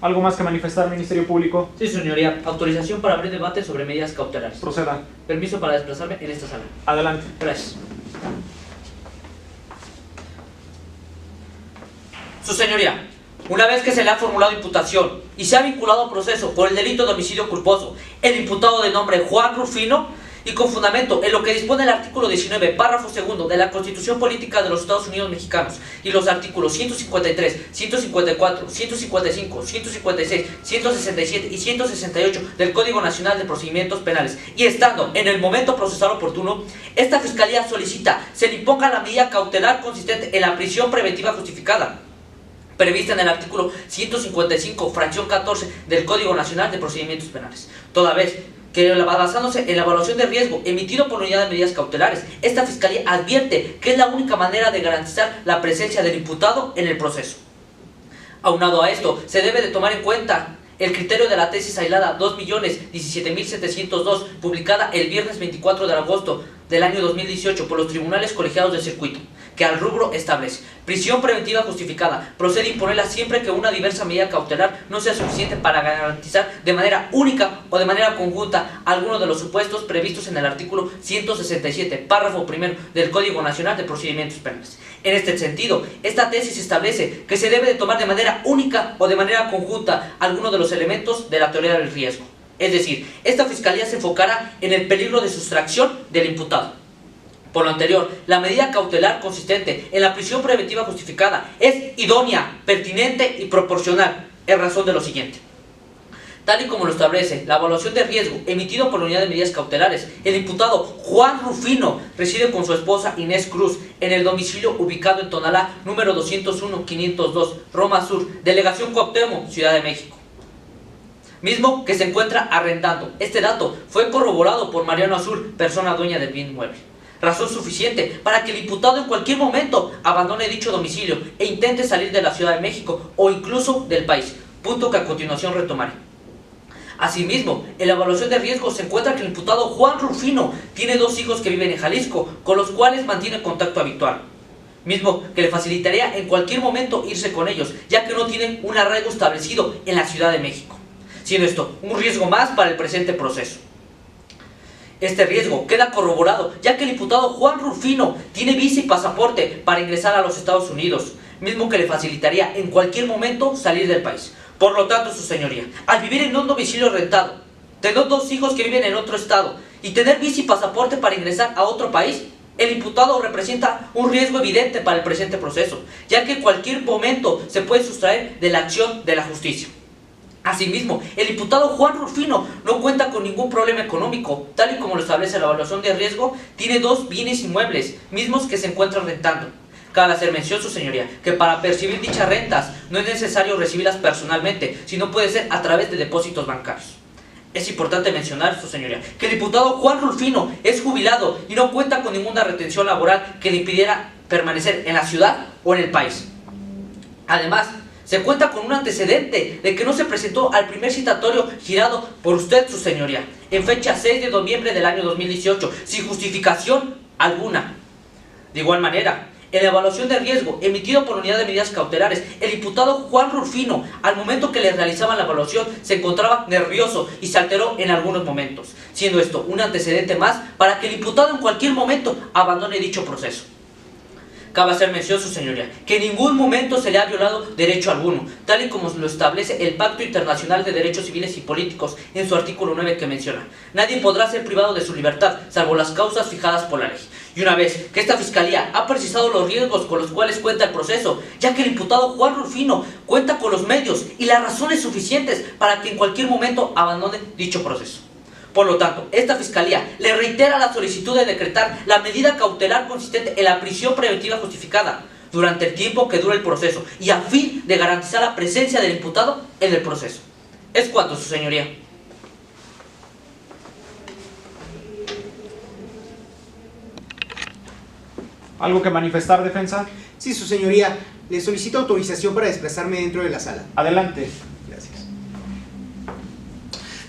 ¿Algo más que manifestar, Ministerio Público? Sí, su señoría. Autorización para abrir debate sobre medidas cautelares. Proceda. Permiso para desplazarme en esta sala. Adelante. Gracias. Su señoría, una vez que se le ha formulado imputación y se ha vinculado a proceso por el delito de homicidio culposo, el imputado de nombre Juan Rufino, y con fundamento en lo que dispone el artículo 19, párrafo segundo de la Constitución Política de los Estados Unidos Mexicanos y los artículos 153, 154, 155, 156, 167 y 168 del Código Nacional de Procedimientos Penales, y estando en el momento procesal oportuno, esta Fiscalía solicita se le imponga la medida cautelar consistente en la prisión preventiva justificada, prevista en el artículo 155, fracción 14 del Código Nacional de Procedimientos Penales, toda vez que basándose en la evaluación de riesgo emitido por la Unidad de Medidas Cautelares, esta Fiscalía advierte que es la única manera de garantizar la presencia del imputado en el proceso. Aunado a esto, se debe de tomar en cuenta el criterio de la tesis aislada 2.017.702, publicada el viernes 24 de agosto del año 2018 por los tribunales colegiados del circuito, que al rubro establece: prisión preventiva justificada, procede imponerla siempre que una diversa medida cautelar no sea suficiente para garantizar de manera única o de manera conjunta alguno de los supuestos previstos en el artículo 167, párrafo primero del Código Nacional de Procedimientos Penales. En este sentido, esta tesis establece que se debe de tomar de manera única o de manera conjunta alguno de los elementos de la teoría del riesgo. Es decir, esta Fiscalía se enfocará en el peligro de sustracción del imputado. Por lo anterior, la medida cautelar consistente en la prisión preventiva justificada es idónea, pertinente y proporcional, en razón de lo siguiente. Tal y como lo establece la evaluación de riesgo emitido por la Unidad de Medidas Cautelares, el imputado Juan Rufino reside con su esposa Inés Cruz en el domicilio ubicado en Tonalá, número 201-502, Roma Sur, Delegación Cuauhtémoc, Ciudad de México, mismo que se encuentra arrendando. Este dato fue corroborado por Mariano Azul, persona dueña del bien inmueble, razón suficiente para que el imputado en cualquier momento abandone dicho domicilio e intente salir de la Ciudad de México o incluso del país, punto que a continuación retomaré. Asimismo, en la evaluación de riesgo se encuentra que el imputado Juan Rufino tiene 2 hijos que viven en Jalisco, con los cuales mantiene contacto habitual, mismo que le facilitaría en cualquier momento irse con ellos, ya que no tienen un arraigo establecido en la Ciudad de México, siendo esto un riesgo más para el presente proceso. Este riesgo queda corroborado, ya que el imputado Juan Rufino tiene visa y pasaporte para ingresar a los Estados Unidos, mismo que le facilitaría en cualquier momento salir del país. Por lo tanto, su señoría, al vivir en un domicilio rentado, tener 2 hijos que viven en otro estado y tener visa y pasaporte para ingresar a otro país, el imputado representa un riesgo evidente para el presente proceso, ya que en cualquier momento se puede sustraer de la acción de la justicia. Asimismo, el imputado Juan Rufino no cuenta con ningún problema económico, tal y como lo establece la evaluación de riesgo, tiene 2 bienes inmuebles, mismos que se encuentran rentando. Cabe hacer mención, su señoría, que para percibir dichas rentas no es necesario recibirlas personalmente, sino puede ser a través de depósitos bancarios. Es importante mencionar, su señoría, que el imputado Juan Rufino es jubilado y no cuenta con ninguna retención laboral que le impidiera permanecer en la ciudad o en el país. Además, se cuenta con un antecedente de que no se presentó al primer citatorio girado por usted, su señoría, en fecha 6 de noviembre del año 2018, sin justificación alguna. De igual manera, en la evaluación de riesgo emitido por la Unidad de Medidas Cautelares, el imputado Juan Rufino, al momento que le realizaban la evaluación, se encontraba nervioso y se alteró en algunos momentos, siendo esto un antecedente más para que el imputado en cualquier momento abandone dicho proceso. Cabe hacer mención, su señoría, que en ningún momento se le ha violado derecho alguno, tal y como lo establece el Pacto Internacional de Derechos Civiles y Políticos en su artículo 9, que menciona: nadie podrá ser privado de su libertad, salvo las causas fijadas por la ley. Y una vez que esta Fiscalía ha precisado los riesgos con los cuales cuenta el proceso, ya que el imputado Juan Rufino cuenta con los medios y las razones suficientes para que en cualquier momento abandone dicho proceso. Por lo tanto, esta Fiscalía le reitera la solicitud de decretar la medida cautelar consistente en la prisión preventiva justificada durante el tiempo que dura el proceso y a fin de garantizar la presencia del imputado en el proceso. Es cuanto, su señoría. ¿Algo que manifestar, defensa? Sí, su señoría. Le solicito autorización para desplazarme dentro de la sala. Adelante. Gracias.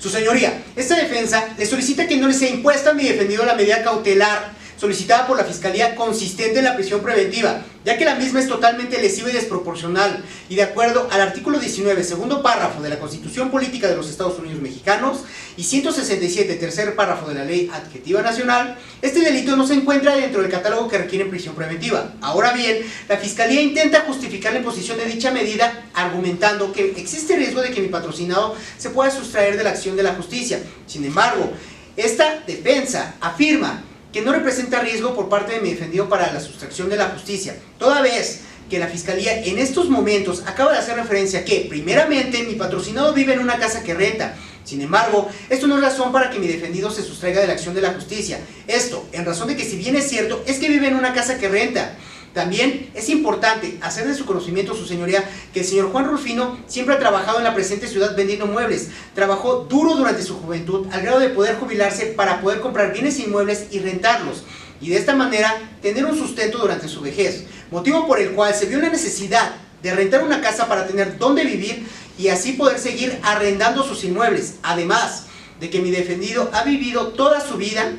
Su señoría, esta defensa le solicita que no le sea impuesta a mi defendido la medida cautelar solicitada por la Fiscalía consistente en la prisión preventiva, ya que la misma es totalmente lesiva y desproporcional, y de acuerdo al artículo 19, segundo párrafo de la Constitución Política de los Estados Unidos Mexicanos y 167, tercer párrafo de la Ley Adjetiva Nacional, este delito no se encuentra dentro del catálogo que requiere prisión preventiva. Ahora bien, la Fiscalía intenta justificar la imposición de dicha medida argumentando que existe riesgo de que mi patrocinado se pueda sustraer de la acción de la justicia. Sin embargo, esta defensa afirma que no representa riesgo por parte de mi defendido para la sustracción de la justicia, toda vez que la Fiscalía en estos momentos acaba de hacer referencia a que, primeramente, mi patrocinado vive en una casa que renta. Sin embargo, esto no es razón para que mi defendido se sustraiga de la acción de la justicia. Esto, en razón de que si bien es cierto, es que vive en una casa que renta. También es importante hacer de su conocimiento, su señoría, que el señor Juan Rufino siempre ha trabajado en la presente ciudad vendiendo muebles. Trabajó duro durante su juventud al grado de poder jubilarse para poder comprar bienes inmuebles y rentarlos, y de esta manera tener un sustento durante su vejez, motivo por el cual se vio la necesidad de rentar una casa para tener dónde vivir y así poder seguir arrendando sus inmuebles, además de que mi defendido ha vivido toda su vida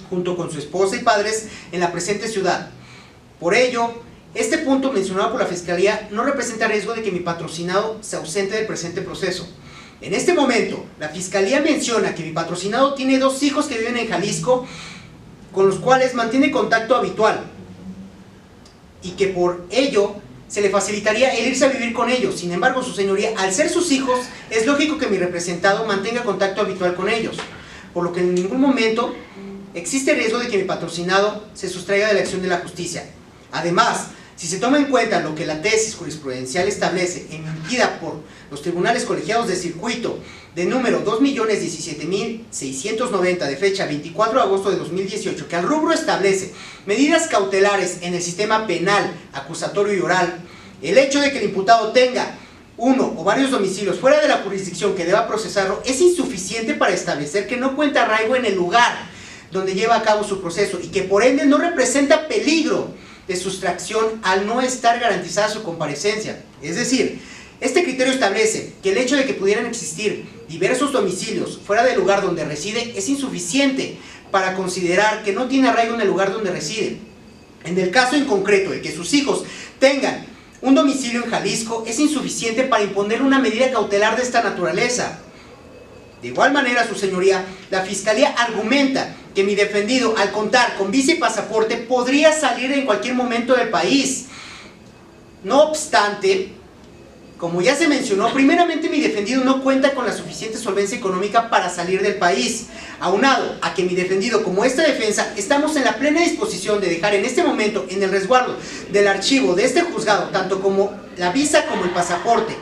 junto con su esposa y padres en la presente ciudad. Por ello, este punto mencionado por la Fiscalía no representa riesgo de que mi patrocinado se ausente del presente proceso. En este momento, la Fiscalía menciona que mi patrocinado tiene 2 hijos que viven en Jalisco, con los cuales mantiene contacto habitual, y que por ello se le facilitaría el irse a vivir con ellos. Sin embargo, su señoría, al ser sus hijos, es lógico que mi representado mantenga contacto habitual con ellos, por lo que en ningún momento existe riesgo de que mi patrocinado se sustraiga de la acción de la justicia. Además, si se toma en cuenta lo que la tesis jurisprudencial establece, emitida por los tribunales colegiados de circuito de número 2.017.690 de fecha 24 de agosto de 2018, que al rubro establece medidas cautelares en el sistema penal, acusatorio y oral, el hecho de que el imputado tenga uno o varios domicilios fuera de la jurisdicción que deba procesarlo es insuficiente para establecer que no cuenta arraigo en el lugar donde lleva a cabo su proceso y que por ende no representa peligro de sustracción al no estar garantizada su comparecencia. Es decir, este criterio establece que el hecho de que pudieran existir diversos domicilios fuera del lugar donde reside es insuficiente para considerar que no tiene arraigo en el lugar donde reside. En el caso en concreto de que sus hijos tengan un domicilio en Jalisco, es insuficiente para imponer una medida cautelar de esta naturaleza. De igual manera, su señoría, la Fiscalía argumenta que mi defendido, al contar con visa y pasaporte, podría salir en cualquier momento del país. No obstante, como ya se mencionó, primeramente mi defendido no cuenta con la suficiente solvencia económica para salir del país, aunado a que mi defendido, como esta defensa, estamos en la plena disposición de dejar en este momento en el resguardo del archivo de este juzgado, tanto como la visa como el pasaporte,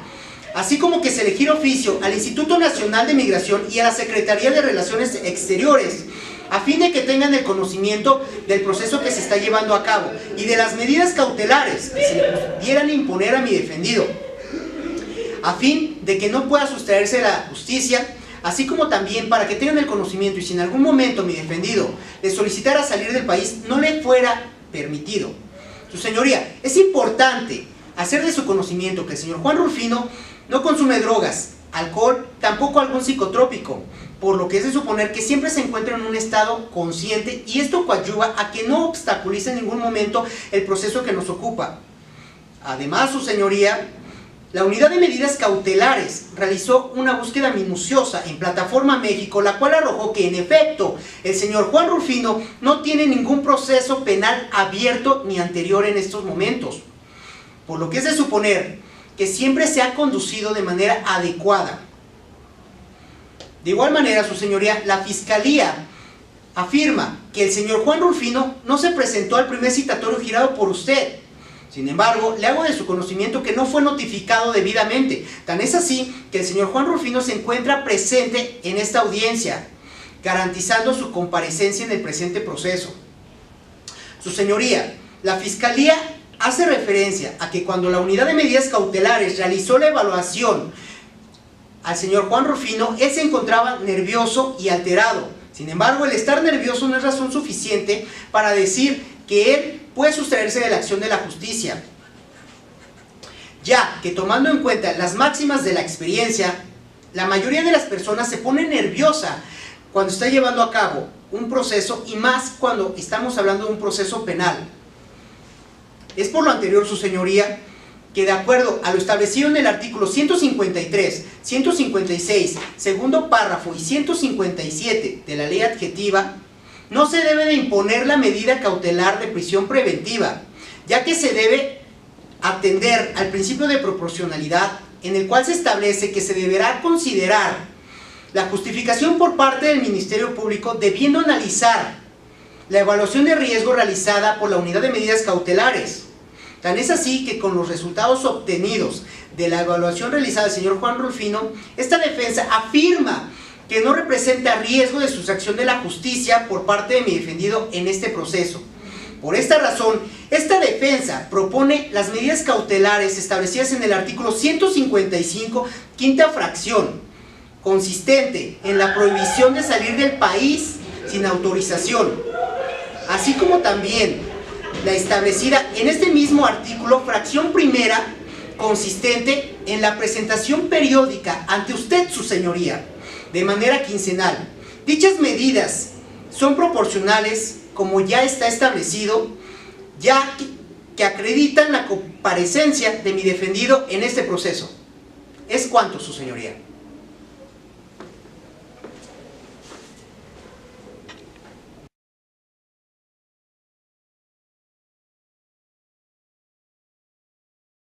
así como que se elegir oficio al Instituto Nacional de Migración y a la Secretaría de Relaciones Exteriores, a fin de que tengan el conocimiento del proceso que se está llevando a cabo y de las medidas cautelares que se le pudieran imponer a mi defendido, a fin de que no pueda sustraerse de la justicia, así como también para que tengan el conocimiento y si en algún momento mi defendido le solicitara salir del país, no le fuera permitido. Su señoría, es importante hacer de su conocimiento que el señor Juan Rufino no consume drogas, alcohol, tampoco algún psicotrópico, por lo que es de suponer que siempre se encuentra en un estado consciente y esto coadyuva a que no obstaculice en ningún momento el proceso que nos ocupa. Además, su señoría, la Unidad de Medidas Cautelares realizó una búsqueda minuciosa en Plataforma México, la cual arrojó que en efecto el señor Juan Rufino no tiene ningún proceso penal abierto ni anterior en estos momentos, por lo que es de suponer que siempre se ha conducido de manera adecuada. De igual manera, su señoría, la Fiscalía afirma que el señor Juan Rufino no se presentó al primer citatorio girado por usted. Sin embargo, le hago de su conocimiento que no fue notificado debidamente. Tan es así que el señor Juan Rufino se encuentra presente en esta audiencia, garantizando su comparecencia en el presente proceso. Su señoría, la Fiscalía hace referencia a que cuando la Unidad de Medidas Cautelares realizó la evaluación al señor Juan Rufino, él se encontraba nervioso y alterado. Sin embargo, el estar nervioso no es razón suficiente para decir que él puede sustraerse de la acción de la justicia, ya que tomando en cuenta las máximas de la experiencia, la mayoría de las personas se pone nerviosa cuando está llevando a cabo un proceso y más cuando estamos hablando de un proceso penal. Es por lo anterior, su señoría, que de acuerdo a lo establecido en el artículo 153, 156, segundo párrafo y 157 de la ley adjetiva, no se debe de imponer la medida cautelar de prisión preventiva, ya que se debe atender al principio de proporcionalidad, en el cual se establece que se deberá considerar la justificación por parte del Ministerio Público, debiendo analizar la evaluación de riesgo realizada por la Unidad de Medidas Cautelares. Tan es así que con los resultados obtenidos de la evaluación realizada del señor Juan Rulfino, esta defensa afirma que no representa riesgo de sustracción de la justicia por parte de mi defendido en este proceso. Por esta razón, esta defensa propone las medidas cautelares establecidas en el artículo 155, quinta fracción, consistente en la prohibición de salir del país sin autorización, así como también la establecida en este mismo artículo, fracción primera, consistente en la presentación periódica ante usted, su señoría, de manera quincenal. Dichas medidas son proporcionales, como ya está establecido, ya que acreditan la comparecencia de mi defendido en este proceso. Es cuanto, su señoría.